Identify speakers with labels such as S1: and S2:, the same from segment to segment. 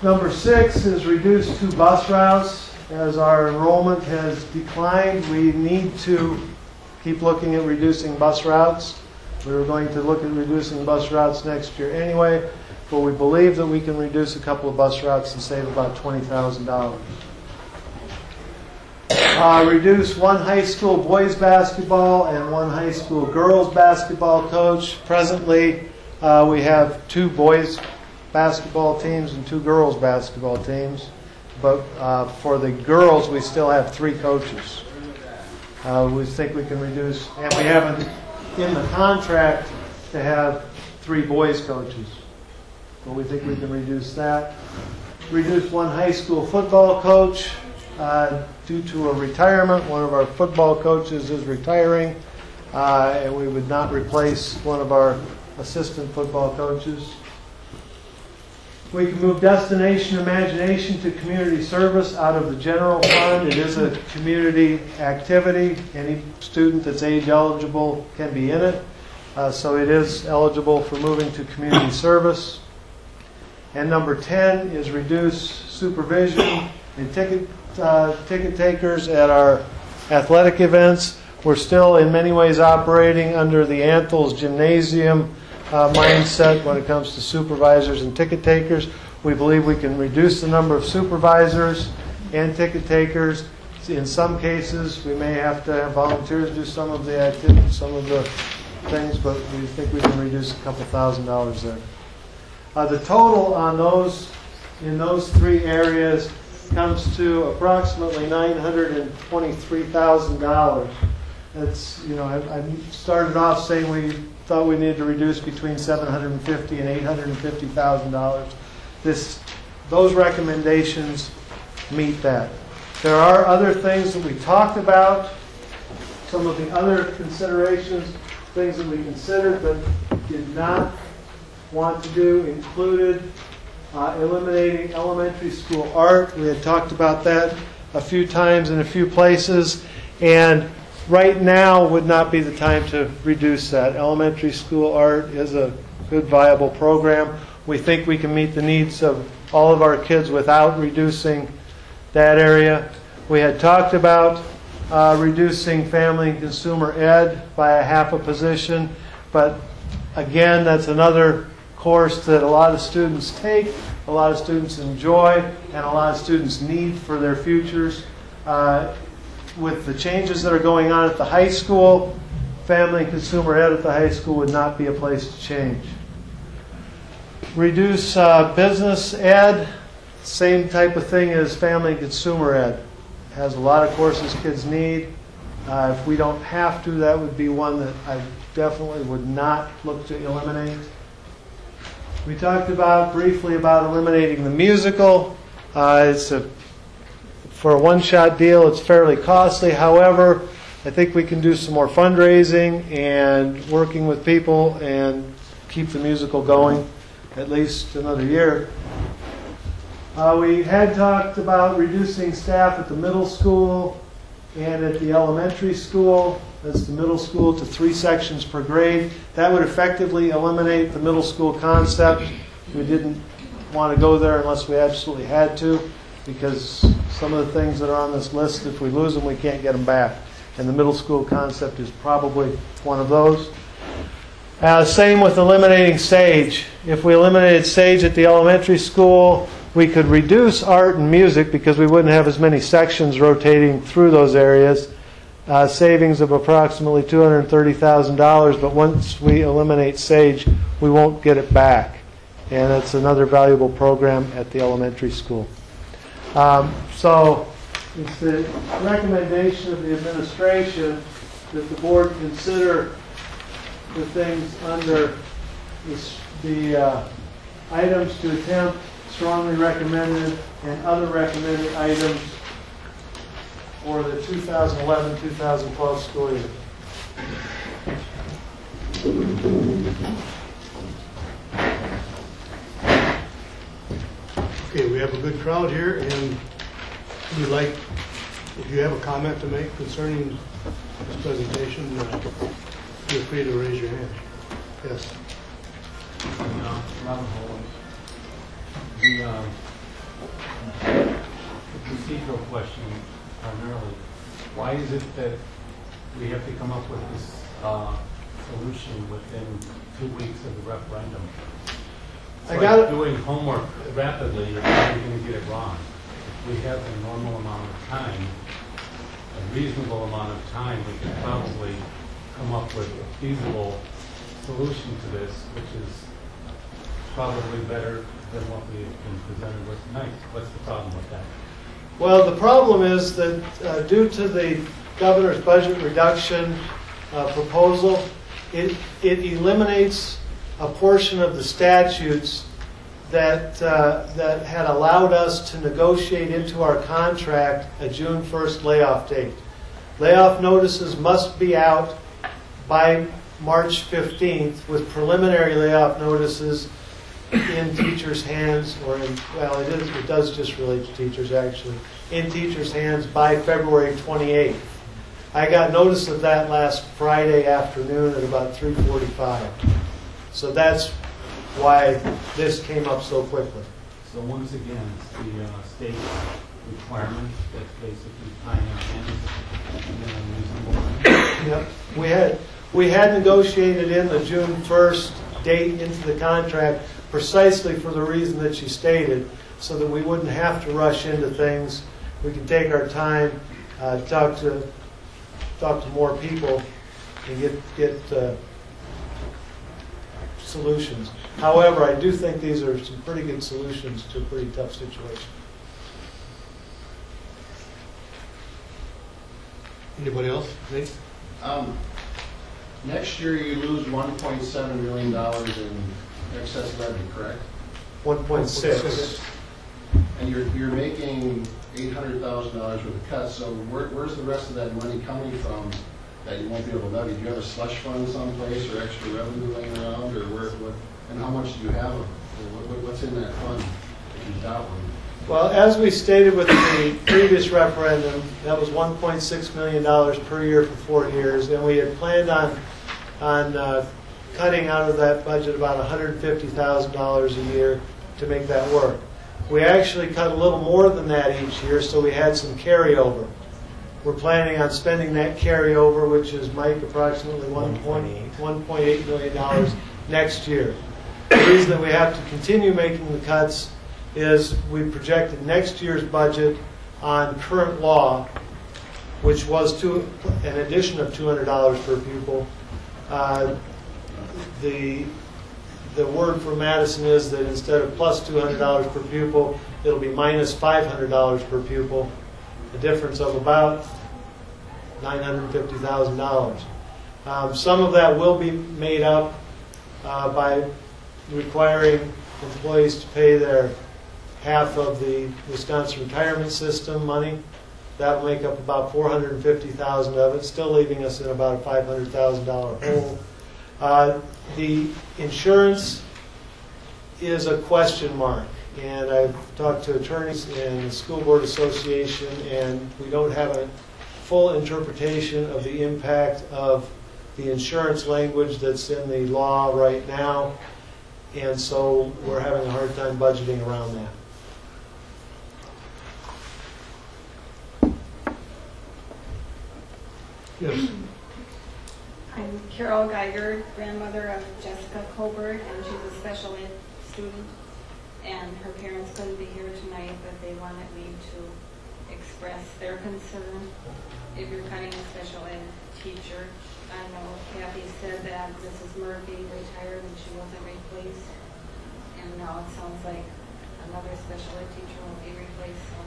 S1: Number 6 is reduce 2 bus routes. As our enrollment has declined, we need to keep looking at reducing bus routes. We were going to look at reducing bus routes next year anyway, but we believe that we can reduce a couple of bus routes and save about $20,000. Reduce 1 high school boys basketball and 1 high school girls basketball coach. Presently, we have 2 boys basketball teams and 2 girls basketball teams, but for the girls we still have 3 coaches. We think we can reduce, and we haven't in the contract to have 3 boys coaches, but we think we can reduce that. Reduce 1 high school football coach due to a retirement. One of our football coaches is retiring, and we would not replace one of our assistant football coaches. We can move Destination Imagination to community service out of the general fund. It is a community activity. Any student that's age eligible can be in it. So it is eligible for moving to community service. And number 10 is reduce supervision and ticket takers at our athletic events. We're still in many ways operating under the Anthels Gymnasium mindset when it comes to supervisors and ticket takers. We believe we can reduce the number of supervisors and ticket takers. In some cases, we may have to have volunteers do some of the activities, some of the things, but we think we can reduce a couple $1,000s there. The total on those, in those 3 areas, comes to approximately $923,000. That's, you know, I started off saying we thought we needed to reduce between $750,000 and $850,000. Those recommendations meet that. There are other things that we talked about, some of the other considerations, things that we considered but did not want to do included eliminating elementary school art. We had talked about that a few times in a few places, and right now would not be the time to reduce that. Elementary school art is a good, viable program. We think we can meet the needs of all of our kids without reducing that area. We had talked about reducing family and consumer ed by a half a position, but again, that's another course that a lot of students take, a lot of students enjoy, and a lot of students need for their futures. With the changes that are going on at the high school, family and consumer ed at the high school would not be a place to change. Reduce business ed, same type of thing as family and consumer ed. Has a lot of courses kids need. If we don't have to, that would be one that I definitely would not look to eliminate. We talked briefly about eliminating the musical. For a one-shot deal, it's fairly costly. However, I think we can do some more fundraising and working with people and keep the musical going at least another year. We had talked about reducing staff at the middle school and at the elementary school. That's the middle school to 3 sections per grade. That would effectively eliminate the middle school concept. We didn't want to go there unless we absolutely had to, because some of the things that are on this list, if we lose them, we can't get them back. And the middle school concept is probably one of those. Same with eliminating SAGE. If we eliminated SAGE at the elementary school, we could reduce art and music because we wouldn't have as many sections rotating through those areas. Savings of approximately $230,000, but once we eliminate SAGE, we won't get it back. And it's another valuable program at the elementary school. So it's the recommendation of the administration that the board consider the things under the items to attempt, strongly recommended, and other recommended items for the 2011-2012 school year.
S2: Okay, we have a good crowd here, and we'd like, if you have a comment to make concerning this presentation, feel free to raise your hand. Yes.
S3: Robin Holland. Procedural question primarily. Why is it that we have to come up with this solution within 2 weeks of the referendum? It's like doing homework rapidly, you're probably going to get it wrong. If we have a normal amount of time, a reasonable amount of time, we can probably come up with a feasible solution to this, which is probably better than what we've been presented with tonight. What's the problem with that?
S1: Well, the problem is that due to the governor's budget reduction proposal, it eliminates a portion of the statutes that had allowed us to negotiate into our contract a June 1st layoff date. Layoff notices must be out by March 15th, with preliminary layoff notices in teachers' hands, or in, well, it does just relate to teachers actually, in teachers' hands by February 28th. I got notice of that last Friday afternoon at about 3:45. So that's why this came up so quickly.
S3: So once again, it's the state requirement that's basically tying our hands in a reasonable way.
S1: Yep. We had negotiated in the June 1st date into the contract precisely for the reason that she stated, so that we wouldn't have to rush into things. We can take our time, talk to more people, and get solutions. However, I do think these are some pretty good solutions to a pretty tough situation.
S2: Anybody else? Nate?
S4: Next year you lose $1.7 million in excess levy, correct?
S1: 1.6.
S4: And you're making $800,000 worth of cuts, so where's the rest of that money coming from that you won't be able to levy? Do you have a slush fund someplace or extra revenue laying around, or what? And how much do you have? What's in that fund if you doubt one?
S1: Well, as we stated with the previous referendum, that was $1.6 million per year for 4 years, and we had planned on cutting out of that budget about $150,000 a year to make that work. We actually cut a little more than that each year, so we had some carryover. We're planning on spending that carryover, which is, Mike, approximately $1.8 million next year. The reason that we have to continue making the cuts is we projected next year's budget on current law, which was an addition of $200 per pupil. The word from Madison is that instead of plus $200 per pupil, it'll be minus $500 per pupil, a difference of about $950,000. Some of that will be made up by requiring employees to pay their half of the Wisconsin retirement system money. That will make up about $450,000 of it, still leaving us in about a $500,000 hole. The insurance is a question mark, and I've talked to attorneys in the School Board Association, and we don't have a full interpretation of the impact of the insurance language that's in the law right now, and so we're having a hard time budgeting around that.
S2: Yes.
S5: I'm Carol Geiger, grandmother of Jessica Colbert, and she's a special ed student. And her parents couldn't be here tonight, but they wanted me to express their concern if you're cutting a special ed teacher. I know Kathy said that Mrs. Murphy retired and she wasn't replaced. And now it sounds like another special ed teacher will be replaced, so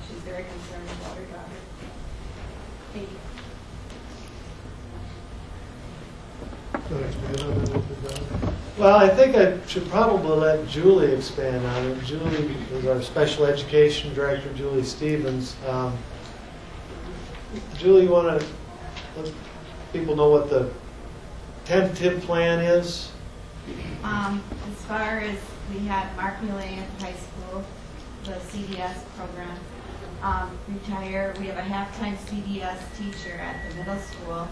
S5: she's very concerned about her daughter. Thank you.
S1: Well, I think I should probably let Julie expand on it. Julie is our special education director, Julie Stevens. Julie, you want to let people know what the tentative plan is?
S6: As far as we had Mark Millay at high school, the CDS program, retire. We have a half-time CDS teacher at the middle school.